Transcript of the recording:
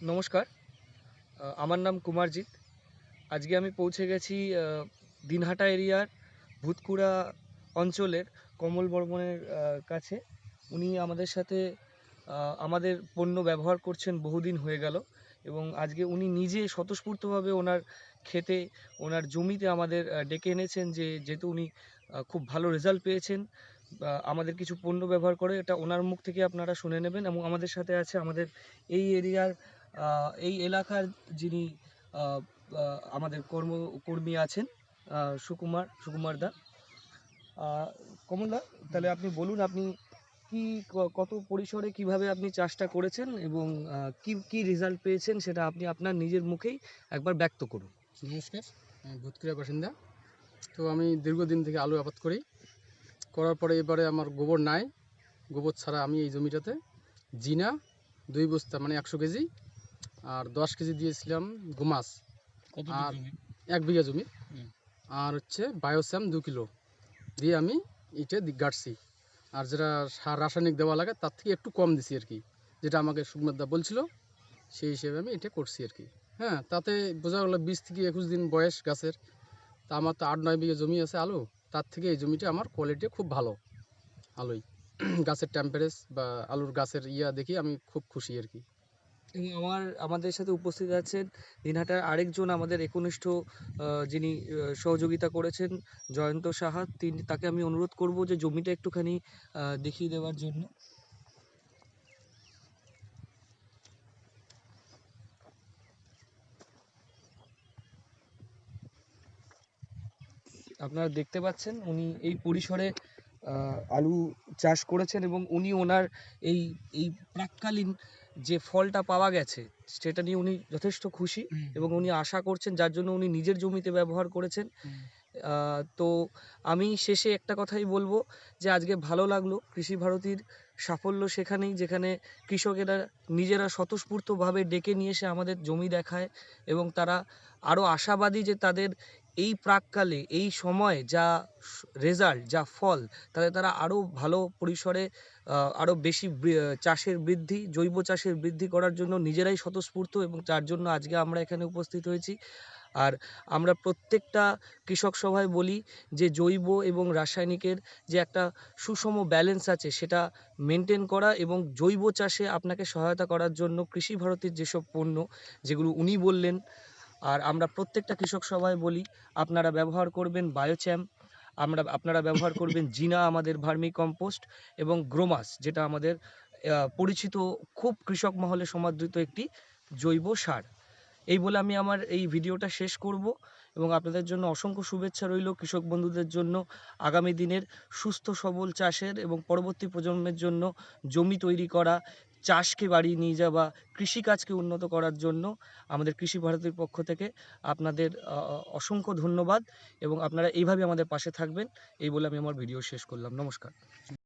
নমস্কার। আমার নাম কুমারজিৎ। আজকে আমি পৌঁছে গেছি দিনহাটা এরিয়ার ভূতকুড়া অঞ্চলের কমল বর্মনের কাছে। উনি আমাদের সাথে আমাদের পণ্য ব্যবহার করছেন বহুদিন হয়ে গেল এবং আজকে উনি নিজে স্বতঃস্ফূর্তভাবে ওনার ক্ষেতে, ওনার জমিতে আমাদের ডেকে এনেছেন যেহেতু উনি খুব ভালো রেজাল্ট পেয়েছেন আমাদের কিছু পণ্য ব্যবহার করে। এটা ওনার মুখ থেকে আপনারা শুনে নেবেন এবং আমাদের সাথে আছে আমাদের এই এরিয়ার এই এলাকার যিনি আহ, আমাদের কর্মী আছেন, সুকুমার দা। কমলদা, তাহলে আপনি বলুন, আপনি কি কত পরিসরে কিভাবে আপনি চাষটা করেছেন এবং কি কি রেজাল্ট পেয়েছেন সেটা আপনি আপনার নিজের মুখেই একবার ব্যক্ত করুন। নমস্কার, আমি ভূতকুড়িয়া বাসিন্দা। তো আমি দীর্ঘদিন থেকে আলু আবাদ করার পরে এবারে আমার গোবর নাই। গোবর ছাড়া আমি এই জমিটাতে জিনা 2 বস্তা মানে 100 কেজি আর 10 কেজি দিয়েছিলাম গোমাস। আর 1 বিঘা জমি। আর হচ্ছে বায়োস্যাম 2 কিলো দিয়ে আমি এটা গাড়ছি। আর যেটা সার রাসায়নিক দেওয়া লাগে তার থেকে একটু কম দিছি আর কি, যেটা আমাকে সুকুমারদা বলছিল সেই হিসেবে আমি এটা করছি আর কি। হ্যাঁ, তাতে বোঝা গেলো 20 থেকে 21 দিন বয়স গাছের। তা আমার তো 8-9 বিঘা জমি আছে আলু, তার থেকে এই জমিটা আমার কোয়ালিটি খুব ভালো আলুই। গাছের টেম্পারেচার বা আলুর গাছের দেখি আমি খুব খুশি আর কি। এবং আমাদের সাথে উপস্থিত আছেন দিনহাটার আরেকজন আমাদের একনিষ্ঠ যিনি সহযোগিতা করেছেন, জয়ন্ত সাহা। তাকে আমি অনুরোধ করব যে জমিটা একটুখানি দেখিয়ে দেওয়ার জন্য। আপনারা দেখতে পাচ্ছেন উনি এই পরিসরে আলু চাষ করেছেন এবং উনি ওনার এই এই প্রাক্কালীন যে ফলটা পাওয়া গেছে সেটা নিয়ে উনি যথেষ্ট খুশি এবং উনি আশা করছেন, যার জন্য উনি নিজের জমিতে ব্যবহার করেছেন। তো আমি শেষে একটা কথাই বলবো যে আজকে ভালো লাগলো কৃষি ভারতীর সাফল্য সেখানেই যেখানে কৃষকেরা নিজেরা স্বতঃস্ফূর্তভাবে ডেকে নিয়ে এসে আমাদের জমি দেখায় এবং তারা আরও আশাবাদী যে তাদের এই প্রাককালে এই সময় যা রেজাল্ট, যা ফল, তাতে তারা আরও ভালো পরিসরে আরও বেশি চাষের বৃদ্ধি, জৈব চাষের বৃদ্ধি করার জন্য নিজেরাই স্বতঃস্ফূর্ত এবং যার জন্য আজকে আমরা এখানে উপস্থিত হয়েছি। আর আমরা প্রত্যেকটা কৃষক সভায় বলি যে জৈব এবং রাসায়নিকের যে একটা সুষম ব্যালেন্স আছে সেটা মেনটেন করা এবং জৈব চাষে আপনাকে সহায়তা করার জন্য কৃষি ভারতীর যেসব পণ্য যেগুলো উনি বললেন, আর আমরা প্রত্যেকটা কৃষক সভায় বলি আপনারা ব্যবহার করবেন বায়োচ্যাম, আপনারা ব্যবহার করবেন জিনা আমাদের ভার্মি কম্পোস্ট এবং গ্রোমাস, যেটা আমাদের পরিচিত খুব কৃষক মহলে সমাদৃত একটি জৈব সার। এই বলে আমি আমার এই ভিডিওটা শেষ করব এবং আপনাদের জন্য অসংখ্য শুভেচ্ছা রইল কৃষক বন্ধুদের জন্য আগামী দিনের সুস্থ সবল চাষের এবং পরবর্তী প্রজন্মের জন্য জমি তৈরি করা, চাষকে বাড়িয়ে নিয়ে যাওয়া, কৃষিকাজকে উন্নত করার জন্য আমাদের কৃষি ভারতীর পক্ষ থেকে আপনাদের অসংখ্য ধন্যবাদ এবং আপনারা এইভাবে আমাদের পাশে থাকবেন। এই বলে আমি আমার ভিডিও শেষ করলাম। নমস্কার।